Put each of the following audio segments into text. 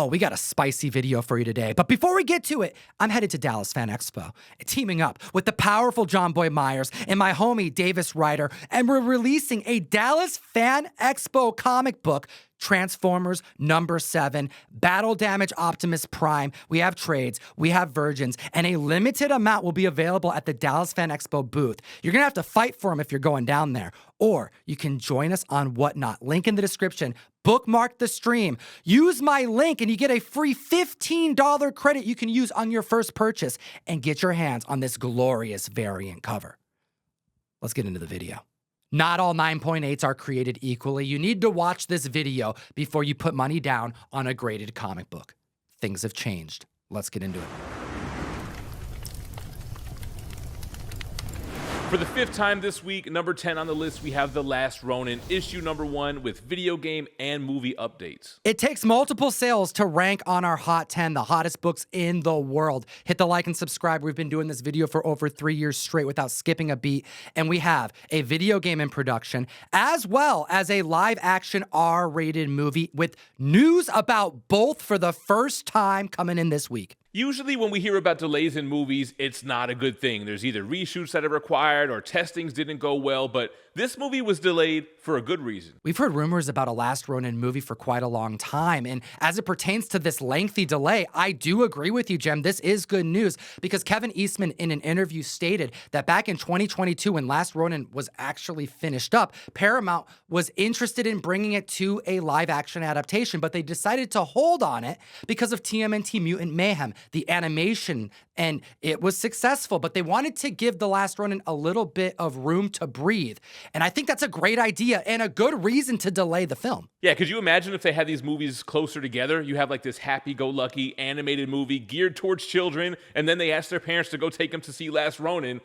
Oh, we got a spicy video for you today. But before we get to it, I'm headed to Dallas Fan Expo, teaming up with the powerful John Boy Myers and my homie Davis Ryder, and we're releasing a Dallas Fan Expo comic book, Transformers #7, Battle Damage Optimus Prime. We have trades, we have virgins, and a limited amount will be available at the Dallas Fan Expo booth. You're gonna have to fight for them if you're going down there, or you can join us on Whatnot. Link in the description. Bookmark the stream. Use my link and you get a free $15 credit you can use on your first purchase and get your hands on this glorious variant cover. Let's get into the video. Not all 9.8s are created equally. You need to watch this video before you put money down on a graded comic book. Things have changed. Let's get into it. For the 5th time this week, number 10 on the list, we have The Last Ronin, issue number 1 with video game and movie updates. It takes multiple sales to rank on our Hot 10, the hottest books in the world. Hit the like and subscribe. We've been doing this video for over 3 years straight without skipping a beat. And we have a video game in production, as well as a live-action R-rated movie with news about both for the first time coming in this week. Usually when we hear about delays in movies, it's not a good thing. There's either reshoots that are required or testings didn't go well, but this movie was delayed for a good reason. We've heard rumors about a Last Ronin movie for quite a long time, and as it pertains to this lengthy delay, I do agree with you, Jem. This is good news because Kevin Eastman in an interview stated that back in 2022 when Last Ronin was actually finished up, Paramount was interested in bringing it to a live-action adaptation, but they decided to hold on it because of TMNT Mutant Mayhem, the animation, and it was successful, but they wanted to give The Last Ronin a little bit of room to breathe. And I think that's a great idea and a good reason to delay the film. Yeah, could you imagine if they had these movies closer together? You have like this happy-go-lucky animated movie geared towards children, and then they ask their parents to go take them to see Last Ronin,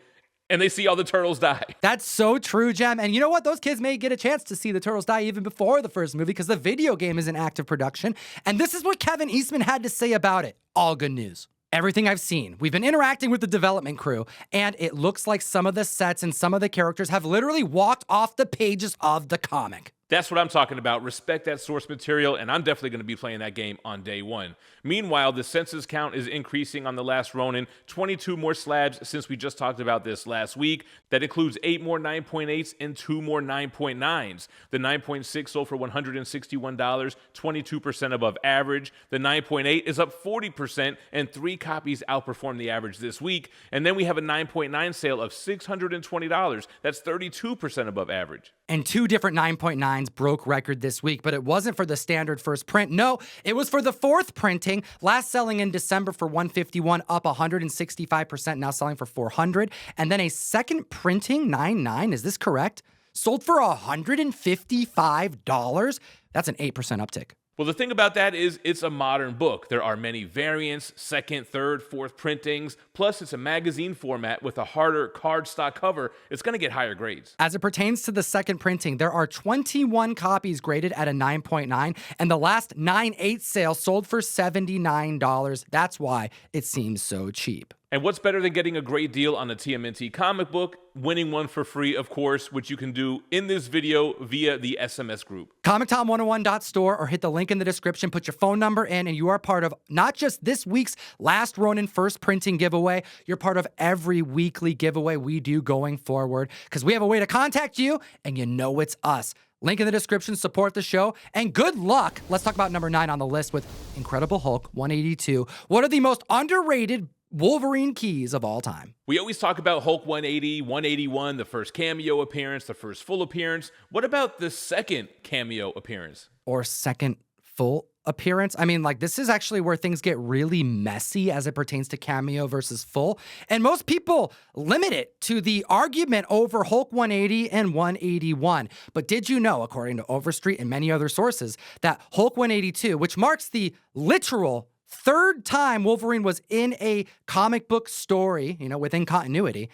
and they see all the turtles die. That's so true, Jem. And you know what? Those kids may get a chance to see the turtles die even before the first movie because the video game is in active production. And this is what Kevin Eastman had to say about it. All good news. Everything I've seen, we've been interacting with the development crew, and it looks like some of the sets and some of the characters have literally walked off the pages of the comic. That's what I'm talking about. Respect that source material, and I'm definitely going to be playing that game on day 1. Meanwhile, the census count is increasing on The Last Ronin. 22 more slabs since we just talked about this last week. That includes 8 more 9.8s and 2 more 9.9s. The 9.6 sold for $161, 22% above average. The 9.8 is up 40%, and 3 copies outperformed the average this week. And then we have a 9.9 sale of $620. That's 32% above average. And 2 different 9.9s broke record this week, but it wasn't for the standard first print. No, it was for the 4th printing, last selling in December for $151, up 165%, now selling for $400. And then a second printing, 9.9, is this correct? Sold for $155. That's an 8% uptick. Well, the thing about that is it's a modern book. There are many variants, 2nd, 3rd, 4th printings, plus it's a magazine format with a harder cardstock cover. It's going to get higher grades. As it pertains to the second printing, there are 21 copies graded at a 9.9, and the last 9.8 sale sold for $79. That's why it seems so cheap. And what's better than getting a great deal on a TMNT comic book, winning one for free, of course, which you can do in this video via the SMS group. ComicTom101.store or hit the link in the description, put your phone number in, and you are part of not just this week's Last Ronin first printing giveaway, you're part of every weekly giveaway we do going forward, because we have a way to contact you, and you know it's us. Link in the description, support the show, and good luck. Let's talk about number 9 on the list with Incredible Hulk 182. One of the most underrated Wolverine keys of all time. We always talk about Hulk 180, 181, the first cameo appearance, the first full appearance. What about the second cameo appearance? Or second full appearance? I mean, like, this is actually where things get really messy as it pertains to cameo versus full. And most people limit it to the argument over Hulk 180 and 181. But did you know, according to Overstreet and many other sources, that Hulk 182, which marks the literal 3rd time Wolverine was in a comic book story, within continuity.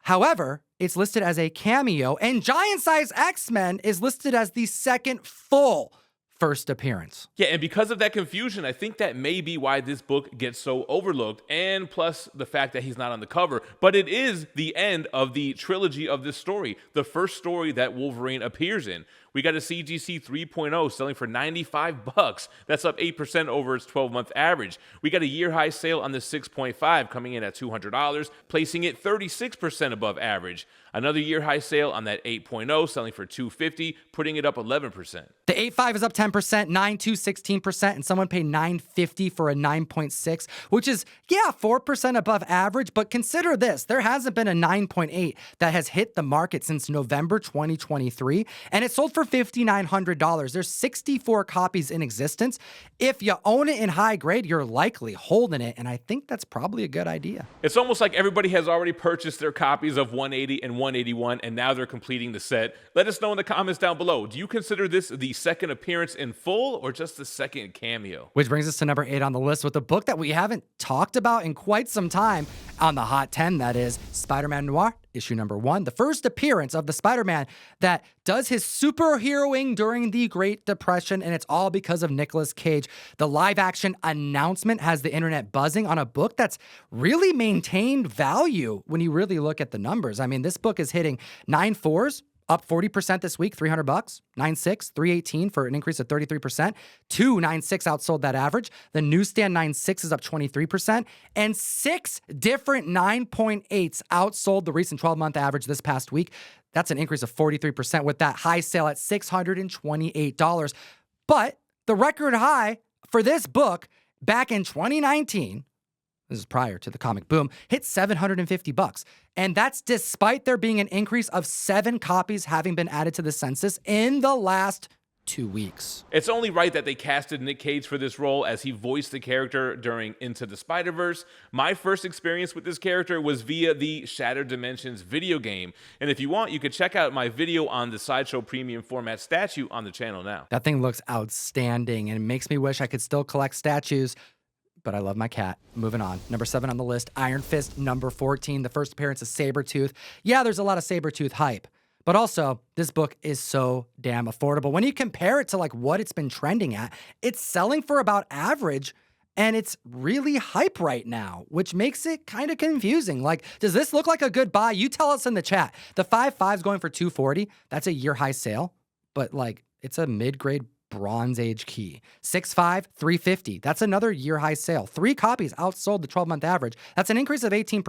However, it's listed as a cameo, and Giant Size X-Men is listed as the second full first appearance. Yeah, and because of that confusion, I think that may be why this book gets so overlooked, and plus the fact that he's not on the cover. But it is the end of the trilogy of this story, the first story that Wolverine appears in. We got a CGC 3.0 selling for $95. That's up 8% over its 12-month average. We got a year-high sale on the 6.5 coming in at $200, placing it 36% above average. Another year-high sale on that 8.0 selling for $250, putting it up 11%. The 8.5 is up 10%, 9.2 16%, and someone paid $950 for a 9.6, which is, 4% above average. But consider this, there hasn't been a 9.8 that has hit the market since November 2023, and it sold for $5,900. There's 64 copies in existence. If you own it in high grade, you're likely holding it, and I think that's probably a good idea. It's almost like everybody has already purchased their copies of 180 and 181, and now they're completing the set. Let us know in the comments down below. Do you consider this the second appearance in full or just the second cameo? Which brings us to number 8 on the list with a book that we haven't talked about in quite some time on the Hot 10, that is Spider-Man Noir, issue number 1, the first appearance of the Spider-Man that does his superheroing during the Great Depression, and it's all because of Nicolas Cage. The live-action announcement has the internet buzzing on a book that's really maintained value when you really look at the numbers. I mean, this book is hitting 9.4s, up 40% this week, $300. 9.6, 318 for an increase of 33%. 2.96 outsold that average. The newsstand 9.6 is up 23%. And 6 different 9.8s outsold the recent 12-month average this past week. That's an increase of 43% with that high sale at $628. But the record high for this book back in 2019, this is prior to the comic boom, hit $750. And that's despite there being an increase of 7 copies having been added to the census in the last 2 weeks. It's only right that they casted Nick Cage for this role as he voiced the character during Into the Spider-Verse. My first experience with this character was via the Shattered Dimensions video game. And if you want, you could check out my video on the Sideshow Premium Format statue on the channel now. That thing looks outstanding, and it makes me wish I could still collect statues, but I love my cat. Moving on. Number 7 on the list, Iron Fist number 14, the first appearance of Sabretooth. Yeah, there's a lot of Sabretooth hype, but also this book is so damn affordable. When you compare it to like what it's been trending at, it's selling for about average, and it's really hype right now, which makes it kind of confusing. Like, does this look like a good buy? You tell us in the chat. The 5.5 is going for $240. That's a year high sale, but like it's a mid-grade Bronze Age key. 6.5, $350. That's another year high sale. 3 copies outsold the 12-month average. That's an increase of 18%.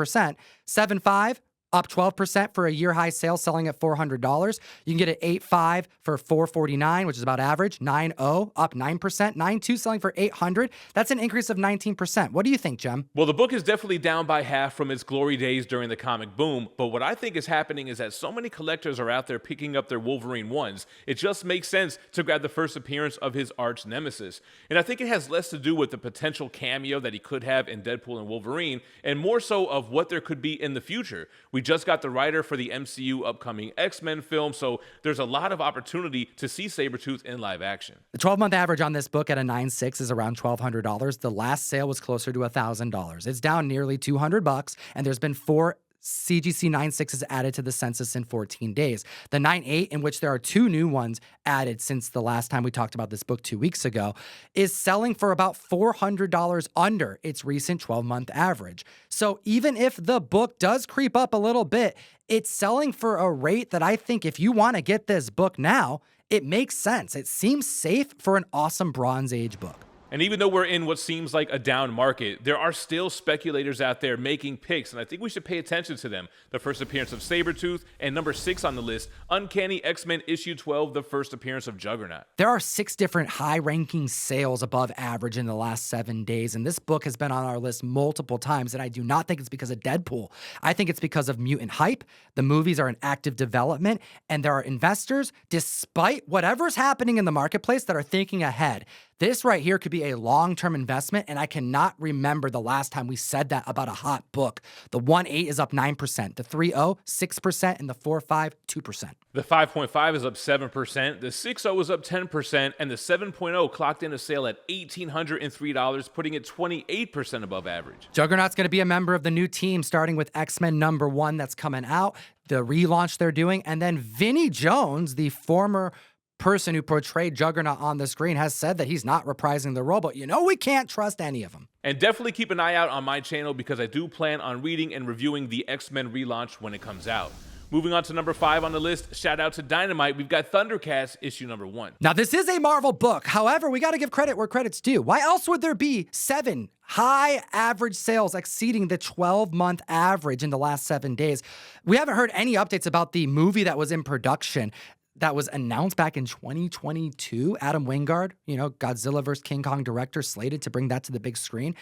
7.5, up 12% for a year high sale, selling at $400. You can get an 8.5 for $449, which is about average. 9.0, up 9%. 9.2 selling for $800. That's an increase of 19%. What do you think, Jem? Well, the book is definitely down by half from its glory days during the comic boom, but what I think is happening is that so many collectors are out there picking up their Wolverine 1s, it just makes sense to grab the first appearance of his arch nemesis. And I think it has less to do with the potential cameo that he could have in Deadpool and Wolverine, and more so of what there could be in the future. We just got the writer for the MCU upcoming X-Men film, so there's a lot of opportunity to see Sabretooth in live action. The 12-month average on this book at a 9.6 is around $1,200. The last sale was closer to $1,000. It's down nearly $200, and there's been 4 CGC 9.6s added to the census in 14 days. The 9.8, in which there are 2 new ones added since the last time we talked about this book 2 weeks ago, is selling for about $400 under its recent 12-month average. So even if the book does creep up a little bit, it's selling for a rate that I think if you want to get this book now, it makes sense. It seems safe for an awesome Bronze Age book. And even though we're in what seems like a down market, there are still speculators out there making picks, and I think we should pay attention to them. The first appearance of Sabretooth, and number 6 on the list, Uncanny X-Men issue 12, the first appearance of Juggernaut. There are 6 different high-ranking sales above average in the last 7 days, and this book has been on our list multiple times, and I do not think it's because of Deadpool. I think it's because of mutant hype. The movies are in active development, and there are investors, despite whatever's happening in the marketplace, that are thinking ahead. This right here could be a long-term investment, and I cannot remember the last time we said that about a hot book. The 1.8 is up 9%, the 3.0, 6%, and the 4.5, 2%. The 5.5 is up 7%, the 6.0 is up 10%, and the 7.0 clocked in a sale at $1,803, putting it 28% above average. Juggernaut's going to be a member of the new team, starting with X-Men number 1 that's coming out, the relaunch they're doing, and then Vinnie Jones, the former person who portrayed Juggernaut on the screen, has said that he's not reprising the role, but we can't trust any of them. And definitely keep an eye out on my channel because I do plan on reading and reviewing the X-Men relaunch when it comes out. Moving on to number 5 on the list, shout out to Dynamite. We've got Thundercats issue number 1. Now, this is a Marvel book. However, we got to give credit where credit's due. Why else would there be 7 high average sales exceeding the 12-month average in the last 7 days? We haven't heard any updates about the movie that was in production that was announced back in 2022. Adam Wingard, Godzilla vs. King Kong director, slated to bring that to the big screen.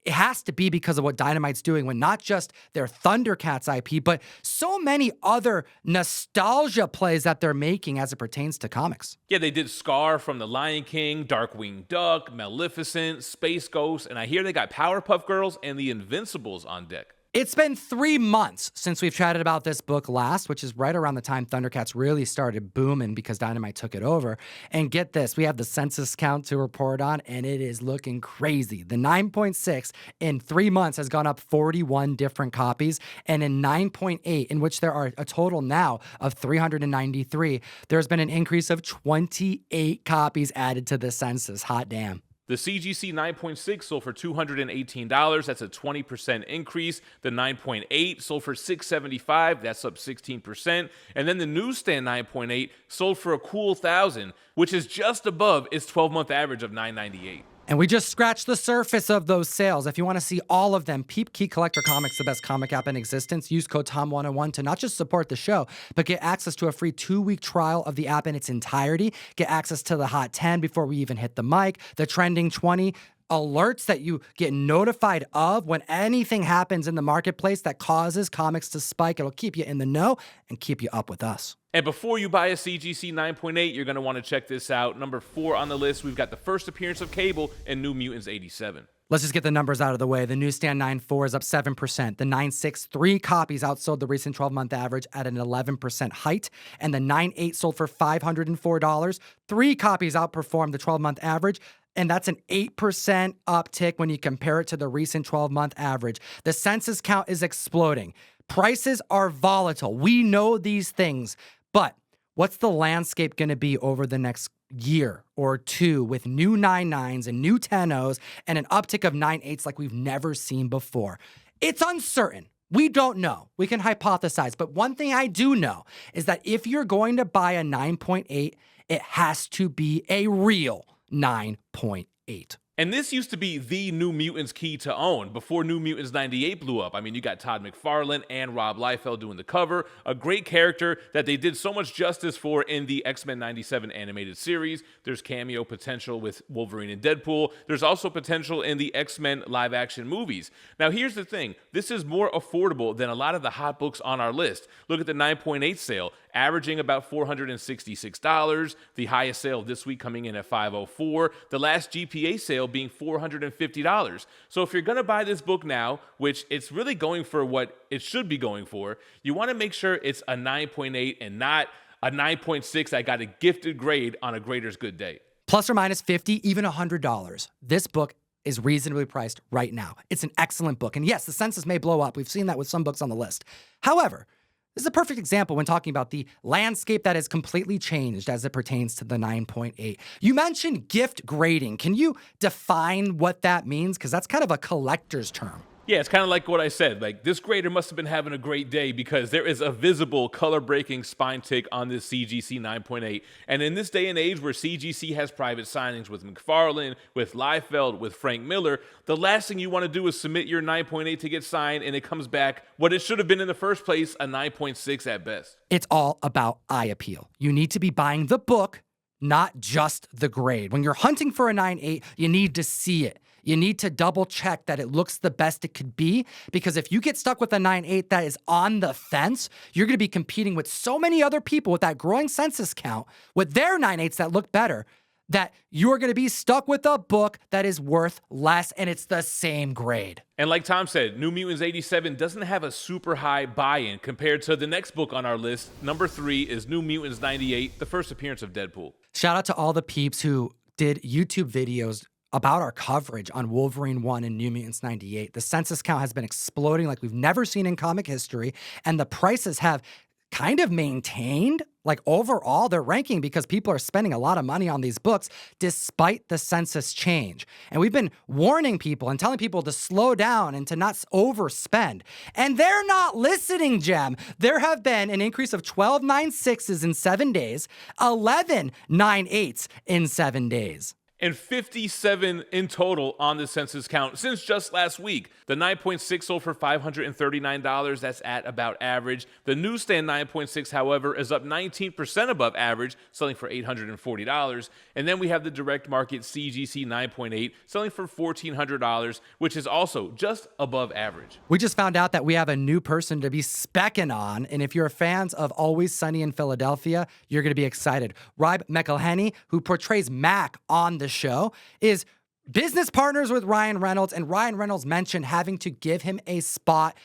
It has to be because of what Dynamite's doing when not just their Thundercats IP, but so many other nostalgia plays that they're making as it pertains to comics. Yeah, they did Scar from The Lion King, Darkwing Duck, Maleficent, Space Ghost, and I hear they got Powerpuff Girls and The Invincibles on deck. It's been 3 months since we've chatted about this book last, which is right around the time Thundercats really started booming because Dynamite took it over. And get this, we have the census count to report on, and it is looking crazy. The 9.6 in 3 months has gone up 41 different copies, and in 9.8, in which there are a total now of 393, there's been an increase of 28 copies added to the census. Hot damn. The CGC 9.6 sold for $218. That's a 20% increase. The 9.8 sold for $675. That's up 16%. And then the newsstand 9.8 sold for a cool $1,000, which is just above its 12-month average of $998. And we just scratched the surface of those sales. If you want to see all of them, peep Key Collector Comics, the best comic app in existence. Use code TOM101 to not just support the show, but get access to a free 2-week trial of the app in its entirety. Get access to the Hot 10 before we even hit the mic, the Trending 20, alerts that you get notified of when anything happens in the marketplace that causes comics to spike. It'll keep you in the know and keep you up with us. And before you buy a CGC 9.8, you're going to want to check this out. Number 4 on the list, we've got the first appearance of Cable in New Mutants 87. Let's just get the numbers out of the way. The newsstand 9.4 is up 7%. The 9.6, 3 copies outsold the recent 12-month average at an 11% height. And the 9.8 sold for $504. 3 copies outperformed the 12-month average. And that's an 8% uptick when you compare it to the recent 12-month average. The census count is exploding. Prices are volatile. We know these things. But what's the landscape going to be over the next year or two with new 9.9s and new 10.0s and an uptick of 9.8s like we've never seen before? It's uncertain. We don't know. We can hypothesize. But one thing I do know is that if you're going to buy a 9.8, it has to be a real 9.8. And this used to be the New Mutants key to own before New Mutants 98 blew up. I mean, you got Todd McFarlane and Rob Liefeld doing the cover, a great character that they did so much justice for in the X-Men 97 animated series. There's cameo potential with Wolverine and Deadpool. There's also potential in the X-Men live-action movies. Now, here's the thing. This is more affordable than a lot of the hot books on our list. Look at the 9.8 sale, averaging about $466. The highest sale this week coming in at $504. The last GPA sale being $450. So if you're going to buy this book now, which it's really going for what it should be going for, you want to make sure it's a 9.8 and not a 9.6 I got a gifted grade on a grader's good day. Plus or minus $50, even $100. This book is reasonably priced right now. It's an excellent book. And yes, the census may blow up. We've seen that with some books on the list. However, this is a perfect example when talking about the landscape that has completely changed as it pertains to the 9.8. You mentioned gift grading. Can you define what that means? Because that's kind of a collector's term. Yeah, it's kind of like what I said. Like, this grader must have been having a great day because there is a visible color-breaking spine tick on this CGC 9.8. And in this day and age where CGC has private signings with McFarlane, with Liefeld, with Frank Miller, the last thing you want to do is submit your 9.8 to get signed, and it comes back what it should have been in the first place, a 9.6 at best. It's all about eye appeal. You need to be buying the book, not just the grade. When you're hunting for a 9.8, you need to see it. You need to double check that it looks the best it could be, because if you get stuck with a 9.8 that is on the fence, you're going to be competing with so many other people with that growing census count with their 9.8s that look better, that you're going to be stuck with a book that is worth less and it's the same grade. And like Tom said, New Mutants 87 doesn't have a super high buy-in compared to the next book on our list. Number 3 is New Mutants 98, the first appearance of Deadpool. Shout out to all the peeps who did YouTube videos about our coverage on Wolverine 1 and New Mutants 98. The census count has been exploding like we've never seen in comic history, and the prices have kind of maintained like overall, they're ranking because people are spending a lot of money on these books despite the census change. And we've been warning people and telling people to slow down and to not overspend. And they're not listening, Jem. There have been an increase of 12 9.6s in 7 days, 11 9.8s in 7 days. And 57 in total on the census count since just last week. The 9.6 sold for $539. That's at about average. The newsstand 9.6, however, is up 19% above average, selling for $840. And then we have the direct market CGC 9.8, selling for $1,400, which is also just above average. We just found out that we have a new person to be specking on. And if you're fans of Always Sunny in Philadelphia, you're going to be excited. Rob McElhenney, who portrays Mac on the show, is business partners with Ryan Reynolds, and Ryan Reynolds mentioned having to give him a spot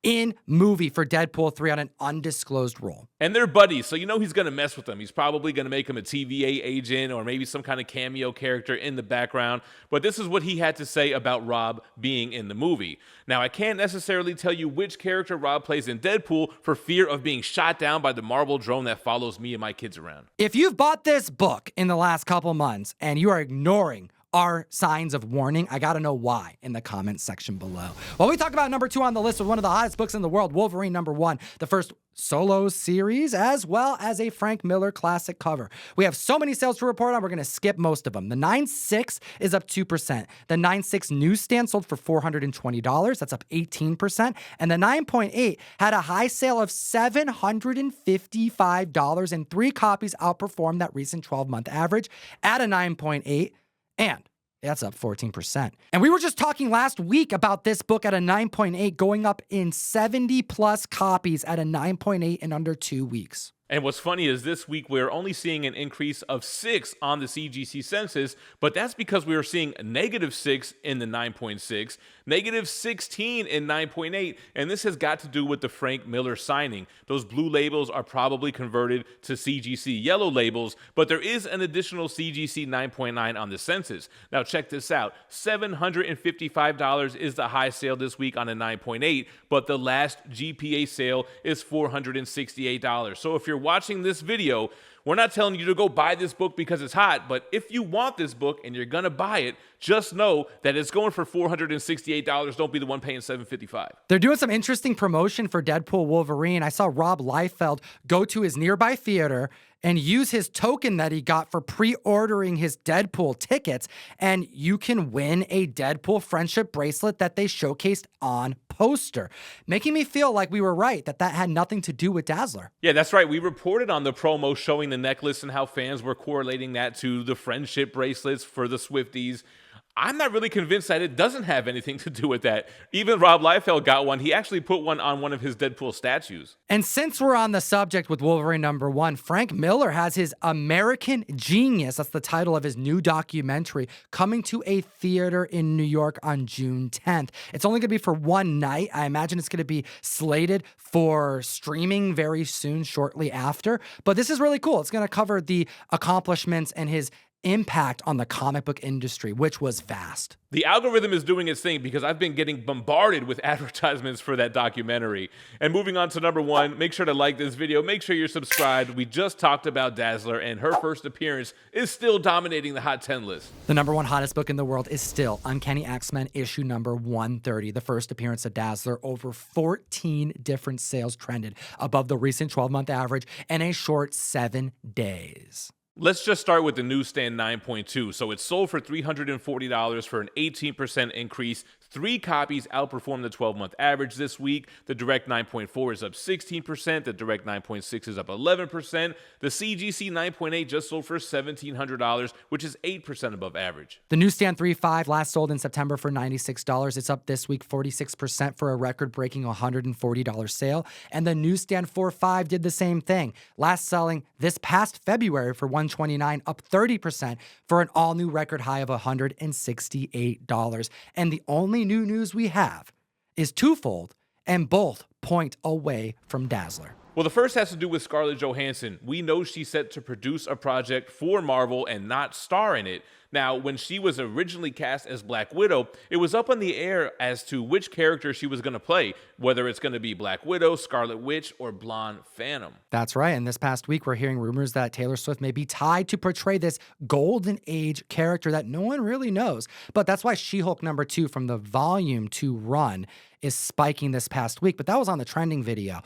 in movie for Deadpool 3 on an undisclosed role. And they're buddies, so you know he's going to mess with them. He's probably going to make him a TVA agent or maybe some kind of cameo character in the background. But this is what he had to say about Rob being in the movie. Now, I can't necessarily tell you which character Rob plays in Deadpool for fear of being shot down by the Marvel drone that follows me and my kids around. If you've bought this book in the last couple months and you are ignoring our signs of warning, I gotta know why in the comments section below. While we talk about number 2 on the list with one of the hottest books in the world, Wolverine #1, the first solo series, as well as a Frank Miller classic cover. We have so many sales to report on, we're gonna skip most of them. The 9.6 is up 2%. The 9.6 newsstand sold for $420, that's up 18%. And the 9.8 had a high sale of $755, and 3 copies outperformed that recent 12-month average at a 9.8. And that's up 14%. And we were just talking last week about this book at a 9.8 going up in 70 plus copies at a 9.8 in under 2 weeks. And what's funny is this week we're only seeing an increase of 6 on the CGC census, but that's because we are seeing -6 in the 9.6, -16 in 9.8, and this has got to do with the Frank Miller signing. Those blue labels are probably converted to CGC yellow labels, but there is an additional CGC 9.9 on the census. Now check this out. $755 is the high sale this week on a 9.8, but the last GPA sale is $468. So if you're watching this video, we're not telling you to go buy this book because it's hot, but if you want this book and you're gonna buy it, just know that it's going for $468. Don't be the one paying $755. They're doing some interesting promotion for Deadpool Wolverine. I saw Rob Liefeld go to his nearby theater and use his token that he got for pre-ordering his Deadpool tickets, and you can win a Deadpool friendship bracelet that they showcased on poster, making me feel like we were right, that had nothing to do with Dazzler. Yeah, that's right. We reported on the promo showing the necklace and how fans were correlating that to the friendship bracelets for the Swifties. I'm not really convinced that it doesn't have anything to do with that. Even Rob Liefeld got one. He actually put one on one of his Deadpool statues. And since we're on the subject with Wolverine #1, Frank Miller has his American Genius, that's the title of his new documentary, coming to a theater in New York on June 10th. It's only going to be for one night. I imagine it's going to be slated for streaming very soon, shortly after. But this is really cool. It's going to cover the accomplishments and his impact on the comic book industry, which was vast. The algorithm is doing its thing because I've been getting bombarded with advertisements for that documentary. And moving on to #1, make sure to like this video. Make sure you're subscribed. We just talked about Dazzler, and her first appearance is still dominating the Hot 10 list. The #1 hottest book in the world is still Uncanny X-Men issue number 130, the first appearance of Dazzler. Over 14 different sales trended above the recent 12-month average in a short 7 days. Let's just start with the newsstand 9.2. So it sold for $340 for an 18% increase. 3 copies outperformed the 12-month average this week. The direct 9.4 is up 16%. The direct 9.6 is up 11%. The CGC 9.8 just sold for $1,700, which is 8% above average. The newsstand 3.5 last sold in September for $96. It's up this week 46% for a record-breaking $140 sale. And the newsstand 4.5 did the same thing, last selling this past February for $129, up 30% for an all-new record high of $168. And the only new news we have is twofold, and both point away from Dazzler. Well, the first has to do with Scarlett Johansson. We know she's set to produce a project for Marvel and not star in it. Now, when she was originally cast as Black Widow, it was up in the air as to which character she was going to play, whether it's going to be Black Widow, Scarlet Witch, or Blonde Phantom. That's right. And this past week, we're hearing rumors that Taylor Swift may be tied to portray this golden age character that no one really knows. But that's why She-Hulk #2 from the Volume 2 run is spiking this past week. But that was on the trending video.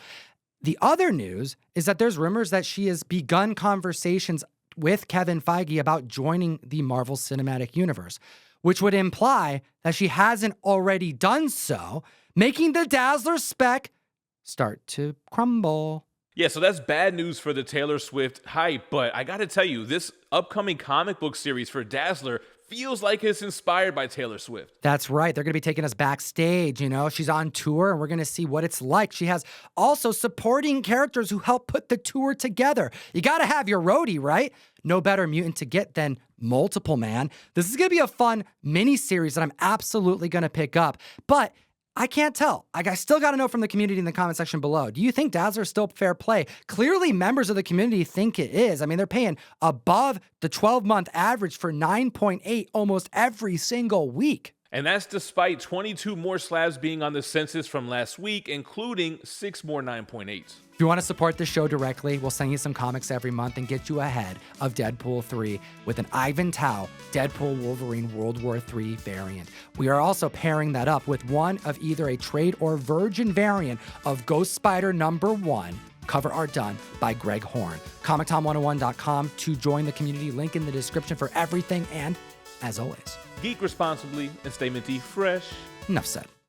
The other news is that there's rumors that she has begun conversations with Kevin Feige about joining the Marvel Cinematic Universe, which would imply that she hasn't already done so, making the Dazzler spec start to crumble. Yeah, so that's bad news for the Taylor Swift hype, but I gotta tell you, this upcoming comic book series for Dazzler feels like it's inspired by Taylor Swift. That's right. They're going to be taking us backstage, She's on tour, and we're going to see what it's like. She has also supporting characters who help put the tour together. You got to have your roadie, right? No better mutant to get than Multiple Man. This is going to be a fun mini-series that I'm absolutely going to pick up, but I can't tell. I still got to know from the community in the comment section below. Do you think Dazzler is still fair play? Clearly, members of the community think it is. I mean, they're paying above the 12-month average for 9.8 almost every single week. And that's despite 22 more Slavs being on the census from last week, including 6 more 9.8s. If you want to support the show directly, we'll send you some comics every month and get you ahead of Deadpool 3 with an Ivan Tao Deadpool Wolverine World War III variant. We are also pairing that up with one of either a trade or virgin variant of Ghost Spider #1. Cover art done by Greg Horn. ComicTom101.com to join the community. Link in the description for everything. And as always, Geek responsibly and stay minty fresh. Enough said.